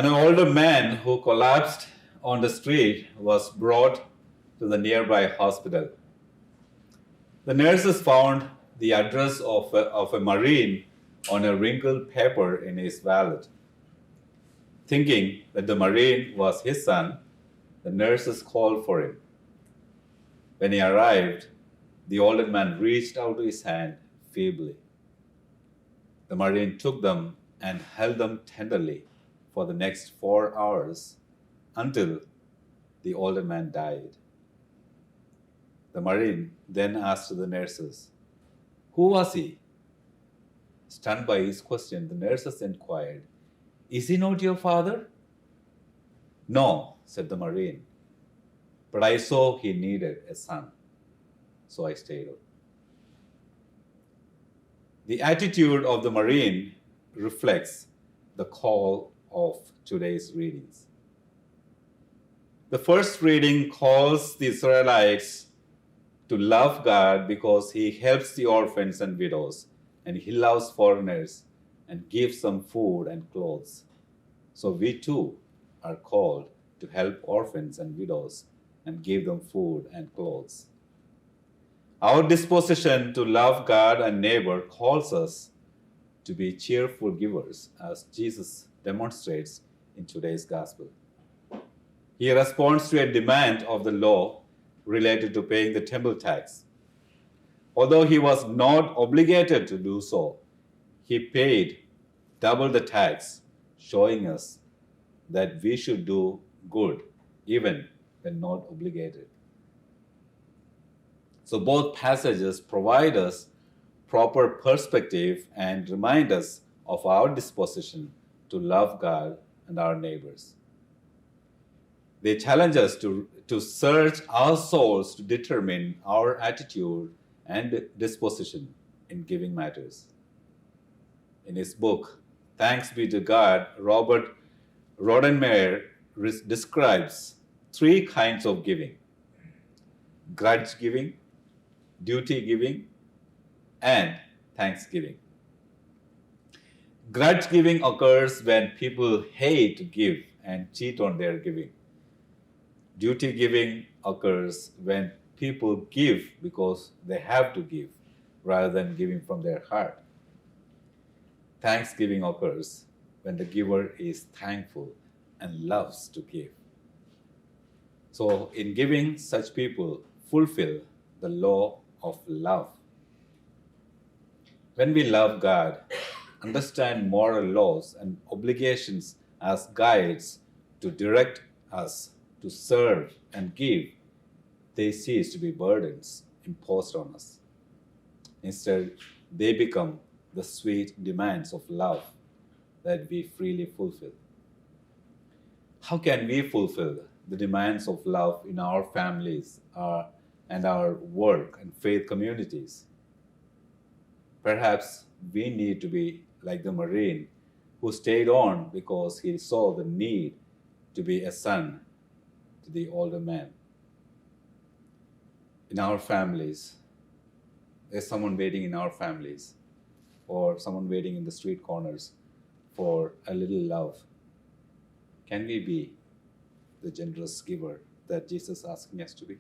And an older man who collapsed on the street was brought to the nearby hospital. The nurses found the address of a Marine on a wrinkled paper in his wallet. Thinking that the Marine was his son, the nurses called for him. When he arrived, the older man reached out his hand feebly. The Marine took them and held them tenderly for the next 4 hours until the older man died. The Marine then asked the nurses, "Who was he?" Stunned by his question, the nurses inquired, "Is he not your father?" "No," said the Marine, "but I saw he needed a son, so I stayed on." The attitude of the Marine reflects the call of today's readings. The first reading calls the Israelites to love God because He helps the orphans and widows, and He loves foreigners and gives them food and clothes. So we too are called to help orphans and widows and give them food and clothes. Our disposition to love God and neighbor calls us to be cheerful givers, as Jesus demonstrates in today's gospel. He responds to a demand of the law related to paying the temple tax. Although he was not obligated to do so, he paid double the tax, showing us that we should do good even when not obligated. So both passages provide us proper perspective and remind us of our disposition to love God and our neighbors. They challenge us to search our souls to determine our attitude and disposition in giving matters. In his book, Thanks Be to God, Robert Rodenmeyer describes 3 kinds of giving: grudge giving, duty giving, and thanksgiving. Grudge giving occurs when people hate to give and cheat on their giving. Duty giving occurs when people give because they have to give rather than giving from their heart. Thanksgiving occurs when the giver is thankful and loves to give. So in giving, such people fulfill the law of love. When we love God, understand moral laws and obligations as guides to direct us to serve and give, they cease to be burdens imposed on us. Instead, they become the sweet demands of love that we freely fulfill. How can we fulfill the demands of love in our families and our work and faith communities? Perhaps we need to be like the Marine who stayed on because he saw the need to be a son to the older man. In our families, there's someone waiting in our families, or someone waiting in the street corners for a little love. Can we be the generous giver that Jesus is asking us to be?